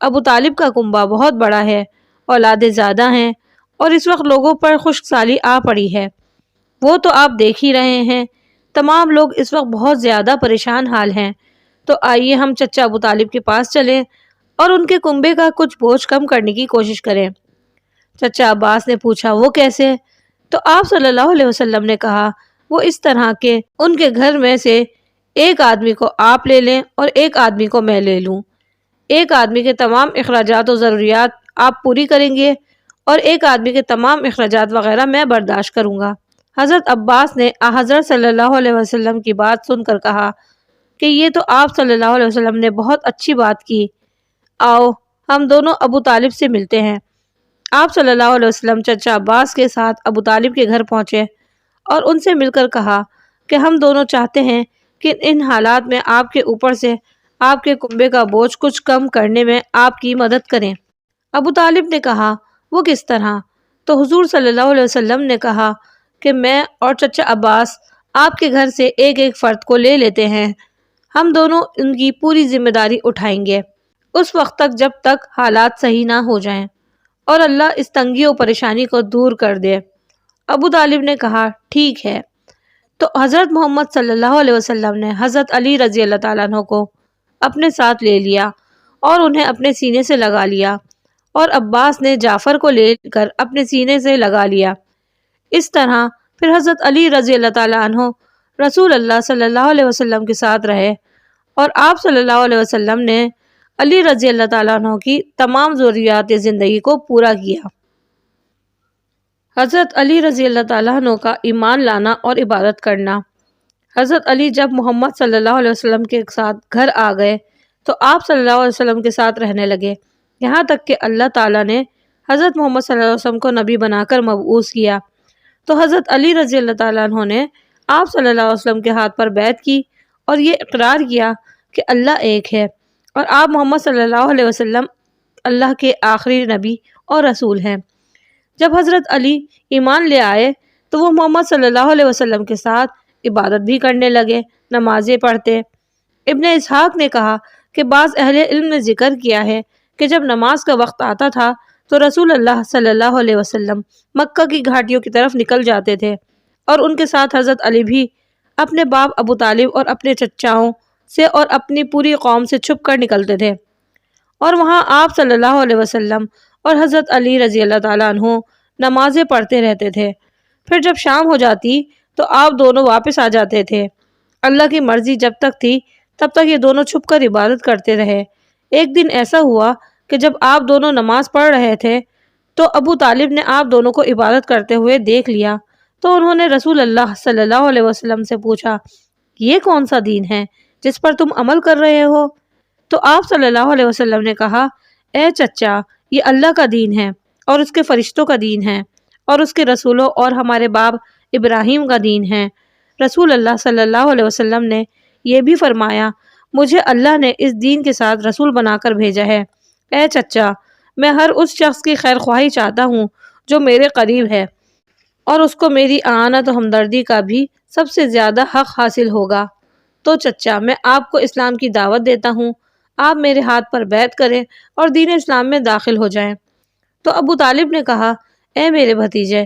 ابو طالب کا کنبہ بہت بڑا ہے، اولادیں زیادہ ہیں اور اس وقت لوگوں پر خشک سالی آ پڑی ہے۔ وہ تو آپ دیکھ ہی رہے ہیں، تمام لوگ اس وقت بہت زیادہ پریشان حال ہیں۔ تو آئیے ہم چچا ابو طالب کے پاس چلیں اور ان کے کنبے کا کچھ بوجھ کم کرنے کی کوشش کریں۔ چچا عباس نے پوچھا، وہ کیسے؟ تو آپ صلی اللہ علیہ وسلم نے کہا، وہ اس طرح کہ ان کے گھر میں سے ایک آدمی کو آپ لے لیں اور ایک آدمی کو میں لے لوں۔ ایک آدمی کے تمام اخراجات و ضروریات آپ پوری کریں گے اور ایک آدمی کے تمام اخراجات وغیرہ میں برداشت کروں گا۔ حضرت عباس نے حضرت صلی اللہ علیہ وسلم کی بات سن کر کہا کہ یہ تو آپ صلی اللہ علیہ وسلم نے بہت اچھی بات کی، آؤ ہم دونوں ابو طالب سے ملتے ہیں۔ آپ صلی اللہ علیہ وسلم چچا عباس کے ساتھ ابو طالب کے گھر پہنچے اور ان سے مل کر کہا کہ ہم دونوں چاہتے ہیں کہ ان حالات میں آپ کے اوپر سے آپ کے کنبے کا بوجھ کچھ کم کرنے میں آپ کی مدد کریں۔ ابو طالب نے کہا، وہ کس طرح؟ تو حضور صلی اللہ علیہ وسلم نے کہا کہ میں اور چچا عباس آپ کے گھر سے ایک ایک فرد کو لے لیتے ہیں، ہم دونوں ان کی پوری ذمہ داری اٹھائیں گے اس وقت تک جب تک حالات صحیح نہ ہو جائیں اور اللہ اس تنگی و پریشانی کو دور کر دے۔ ابو طالب نے کہا، ٹھیک ہے۔ تو حضرت محمد صلی اللہ علیہ وسلم نے حضرت علی رضی اللہ تعالیٰ عنہ کو اپنے ساتھ لے لیا اور انہیں اپنے سینے سے لگا لیا، اور عباس نے جعفر کو لے کر اپنے سینے سے لگا لیا۔ اس طرح پھر حضرت علی رضی اللہ تعالیٰ عنہ رسول اللہ صلی اللہ علیہ وسلم کے ساتھ رہے اور آپ صلی اللہ علیہ وسلم نے علی رضی اللہ تعالیٰ عنہ کی تمام ضروریات زندگی کو پورا کیا۔ حضرت علی رضی اللہ تعالیٰ عنہ کا ایمان لانا اور عبادت کرنا۔ حضرت علی جب محمد صلی اللہ علیہ وسلم کے ساتھ گھر آ گئے تو آپ صلی اللہ علیہ وسلم کے ساتھ رہنے لگے، یہاں تک کہ اللہ تعالیٰ نے حضرت محمد صلی اللہ علیہ وسلم کو نبی بنا کر مبعوث کیا۔ تو حضرت علی رضی اللہ تعالیٰ عنہ نے آپ صلی اللہ علیہ وسلم کے ہاتھ پر بیعت کی اور یہ اقرار کیا کہ اللہ ایک ہے اور آپ محمد صلی اللہ علیہ وسلم اللہ کے آخری نبی اور رسول ہیں۔ جب حضرت علی ایمان لے آئے تو وہ محمد صلی اللہ علیہ وسلم کے ساتھ عبادت بھی کرنے لگے، نمازیں پڑھتے۔ ابن اسحاق نے کہا کہ بعض اہل علم نے ذکر کیا ہے کہ جب نماز کا وقت آتا تھا تو رسول اللہ صلی اللہ علیہ وسلم مکہ کی گھاٹیوں کی طرف نکل جاتے تھے اور ان کے ساتھ حضرت علی بھی اپنے باپ ابو طالب اور اپنے چچاؤں سے اور اپنی پوری قوم سے چھپ کر نکلتے تھے، اور وہاں آپ صلی اللہ علیہ وسلم اور حضرت علی رضی اللہ تعالیٰ عنہ نمازیں پڑھتے رہتے تھے۔ پھر جب شام ہو جاتی تو آپ دونوں واپس آ جاتے تھے۔ اللہ کی مرضی جب تک تھی تب تک یہ دونوں چھپ کر عبادت کرتے رہے۔ ایک دن ایسا ہوا کہ جب آپ دونوں نماز پڑھ رہے تھے تو ابو طالب نے آپ دونوں کو عبادت کرتے ہوئے دیکھ لیا، تو انہوں نے رسول اللہ صلی اللہ علیہ وسلم سے پوچھا، یہ کون سا دین ہے جس پر تم عمل کر رہے ہو؟ تو آپ صلی اللہ علیہ وسلم نے کہا، اے چچا، یہ اللہ کا دین ہے اور اس کے فرشتوں کا دین ہے اور اس کے رسولوں اور ہمارے باپ ابراہیم کا دین ہے۔ رسول اللہ صلی اللہ علیہ وسلم نے یہ بھی فرمایا، مجھے اللہ نے اس دین کے ساتھ رسول بنا کر بھیجا ہے۔ اے چچا، میں ہر اس شخص کی خیر خواہی چاہتا ہوں جو میرے قریب ہے اور اس کو میری اعانت و ہمدردی کا بھی سب سے زیادہ حق حاصل ہوگا۔ تو چچا، میں آپ کو اسلام کی دعوت دیتا ہوں، آپ میرے ہاتھ پر بیعت کریں اور دین اسلام میں داخل ہو جائیں۔ تو ابو طالب نے کہا، اے میرے بھتیجے،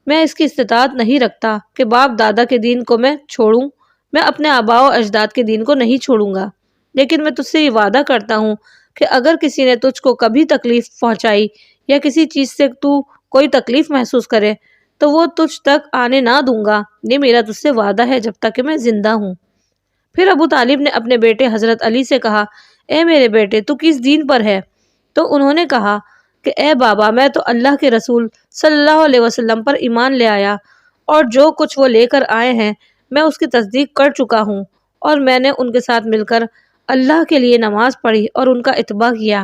میں اس کی استطاعت نہیں رکھتا کہ باپ دادا کے دین کو میں چھوڑوں، میں اپنے آباء و اجداد کے دین کو نہیں چھوڑوں گا، لیکن میں تجھ سے یہ وعدہ کرتا ہوں کہ اگر کسی نے تجھ کو کبھی تکلیف پہنچائی یا کسی چیز سے تو کوئی تکلیف محسوس کرے تو وہ تجھ تک آنے نہ دوں گا، یہ میرا تجھ سے وعدہ ہے جب تک کہ میں زندہ ہوں۔ پھر ابو طالب نے اپنے بیٹے حضرت علی سے کہا، اے میرے بیٹے، تو کس دین پر ہے؟ تو انہوں نے کہا کہ اے بابا، میں تو اللہ کے رسول صلی اللہ علیہ وسلم پر ایمان لے آیا اور جو کچھ وہ لے کر آئے ہیں میں اس کی تصدیق کر چکا ہوں، اور میں نے ان کے ساتھ مل کر اللہ کے لیے نماز پڑھی اور ان کا اتباع کیا۔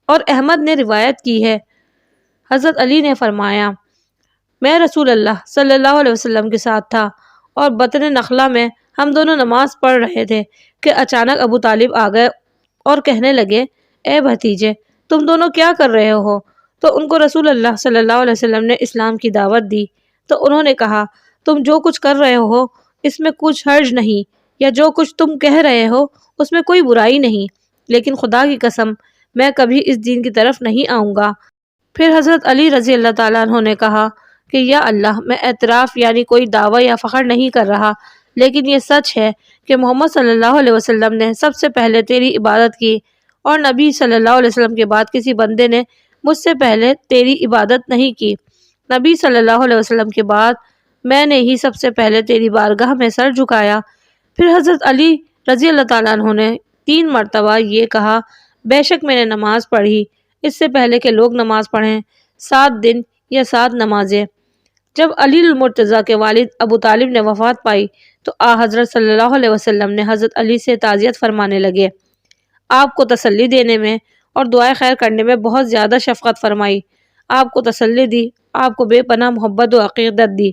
اور احمد نے روایت کی ہے، حضرت علی نے فرمایا، میں رسول اللہ صلی اللہ علیہ وسلم کے ساتھ تھا اور بطن نخلا میں ہم دونوں نماز پڑھ رہے تھے کہ اچانک ابو طالب آ گئے اور کہنے لگے، اے بھتیجے، تم دونوں کیا کر رہے ہو؟ تو ان کو رسول اللہ صلی اللہ علیہ وسلم نے اسلام کی دعوت دی۔ تو انہوں نے کہا، تم جو کچھ کر رہے ہو اس میں کچھ حرج نہیں، یا جو کچھ تم کہہ رہے ہو اس میں کوئی برائی نہیں، لیکن خدا کی قسم میں کبھی اس دین کی طرف نہیں آؤں گا۔ پھر حضرت علی رضی اللہ تعالیٰ عنہ نے کہا کہ یا اللہ، میں اعتراف یعنی کوئی دعویٰ یا فخر نہیں کر رہا، لیکن یہ سچ ہے کہ محمد صلی اللہ علیہ وسلم نے سب سے پہلے تیری عبادت کی، اور نبی صلی اللہ علیہ وسلم کے بعد کسی بندے نے مجھ سے پہلے تیری عبادت نہیں کی۔ نبی صلی اللہ علیہ وسلم کے بعد میں نے ہی سب سے پہلے تیری بارگاہ میں سر جھکایا۔ پھر حضرت علی رضی اللہ تعالیٰ عنہ نے 3 مرتبہ یہ کہا، بے شک میں نے نماز پڑھی اس سے پہلے کہ لوگ نماز پڑھیں، 7 دن یا 7 نمازیں۔ جب علی المرتضیٰ کے والد ابو طالب نے وفات پائی تو حضرت صلی اللہ علیہ وسلم نے حضرت علی سے تعزیت فرمانے لگے، آپ کو تسلی دینے میں اور دعائے خیر کرنے میں بہت زیادہ شفقت فرمائی، آپ کو تسلی دی، آپ کو بے پناہ محبت و عقیدت دی۔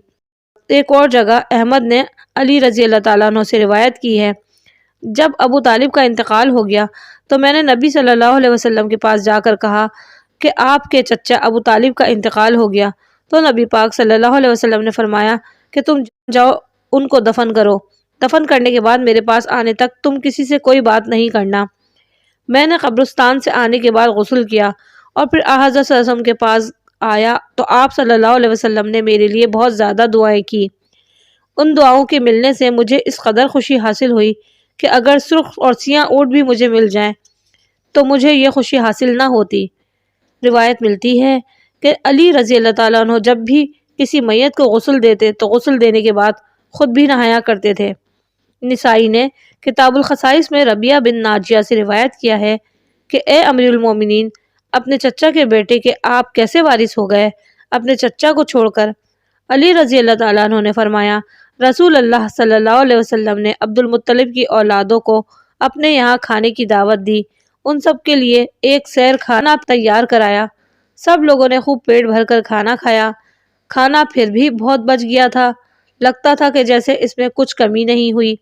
ایک اور جگہ احمد نے علی رضی اللہ تعالیٰ عنہ سے روایت کی ہے، جب ابو طالب کا انتقال ہو گیا تو میں نے نبی صلی اللہ علیہ وسلم کے پاس جا کر کہا کہ آپ کے چچا ابو طالب کا انتقال ہو گیا، تو نبی پاک صلی اللہ علیہ وسلم نے فرمایا کہ تم جاؤ ان کو دفن کرو، دفن کرنے کے بعد میرے پاس آنے تک تم کسی سے کوئی بات نہیں کرنا۔ میں نے قبرستان سے آنے کے بعد غسل کیا اور پھر حضرت صلی اللہ علیہ وسلم کے پاس آیا تو آپ صلی اللہ علیہ وسلم نے میرے لیے بہت زیادہ دعائیں کی۔ ان دعاؤں کے ملنے سے مجھے اس قدر خوشی حاصل ہوئی کہ اگر سرخ اور سیاہ اونٹ بھی مجھے مل جائیں تو مجھے یہ خوشی حاصل نہ ہوتی۔ روایت ملتی ہے کہ علی رضی اللہ تعالیٰ عنہ جب بھی کسی میت کو غسل دیتے تو غسل دینے کے بعد خود بھی نہایا کرتے تھے۔ نسائی نے کتاب الخصائص میں ربیہ بن ناجیہ سے روایت کیا ہے کہ اے امیر المومنین، اپنے چچا کے بیٹے کے آپ کیسے وارث ہو گئے اپنے چچا کو چھوڑ کر؟ علی رضی اللہ تعالیٰ عنہ نے فرمایا، رسول اللہ صلی اللہ علیہ وسلم نے عبد المطلب کی اولادوں کو اپنے یہاں کھانے کی دعوت دی، ان سب کے لیے ایک سیر کھانا تیار کرایا، سب لوگوں نے خوب پیٹ بھر کر کھانا کھایا، کھانا پھر بھی بہت بچ گیا تھا، لگتا تھا کہ جیسے اس میں کچھ کمی نہیں ہوئی۔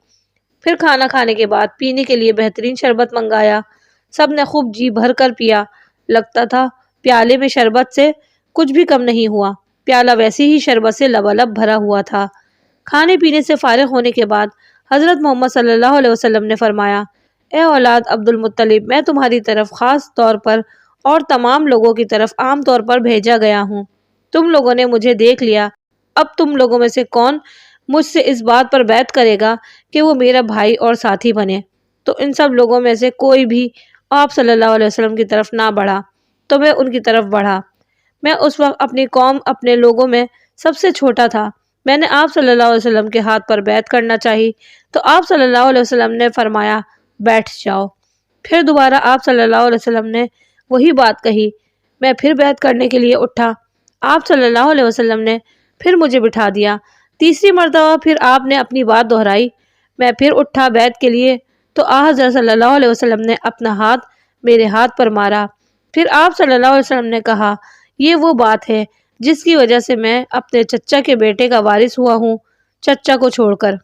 پھر کھانا کھانے کے بعد پینے کے لیے بہترین شربت منگایا، سب نے خوب جی بھر کر پیا، لگتا تھا پیالے میں شربت سے کچھ بھی کم نہیں ہوا، پیالہ ویسی ہی شربت سے لبالب بھرا ہوا تھا۔ کھانے پینے سے فارغ ہونے کے بعد حضرت محمد صلی اللہ علیہ وسلم نے فرمایا، اے اولاد عبد المطلب، میں تمہاری طرف خاص طور پر اور تمام لوگوں کی طرف عام طور پر بھیجا گیا ہوں، تم لوگوں نے مجھے دیکھ لیا، اب تم لوگوں میں سے کون مجھ سے اس بات پر بیعت کرے گا کہ وہ میرا بھائی اور ساتھی بنے؟ تو ان سب لوگوں میں سے کوئی بھی آپ صلی اللہ علیہ وسلم کی طرف نہ بڑھا تو میں ان کی طرف بڑھا۔ میں اس وقت اپنی قوم اپنے لوگوں میں سب سے چھوٹا تھا، میں نے آپ صلی اللہ علیہ وسلم کے ہاتھ پر بیعت کرنا چاہی تو آپ صلی اللہ علیہ وسلم نے فرمایا بیٹھ جاؤ۔ پھر دوبارہ آپ صلی اللہ علیہ وسلم نے وہی بات کہی، میں پھر بیعت کرنے کے لیے اٹھا، آپ صلی اللہ علیہ وسلم نے پھر مجھے بٹھا دیا، تیسری مرتبہ پھر آپ نے اپنی بات دہرائی، میں پھر اٹھا بیعت کے لیے تو حضرت صلی اللہ علیہ وسلم نے اپنا ہاتھ میرے ہاتھ پر مارا، پھر آپ صلی اللہ علیہ وسلم نے کہا، یہ وہ بات ہے جس کی وجہ سے میں اپنے چچا کے بیٹے کا وارث ہوا ہوں، چچا کو چھوڑ کر۔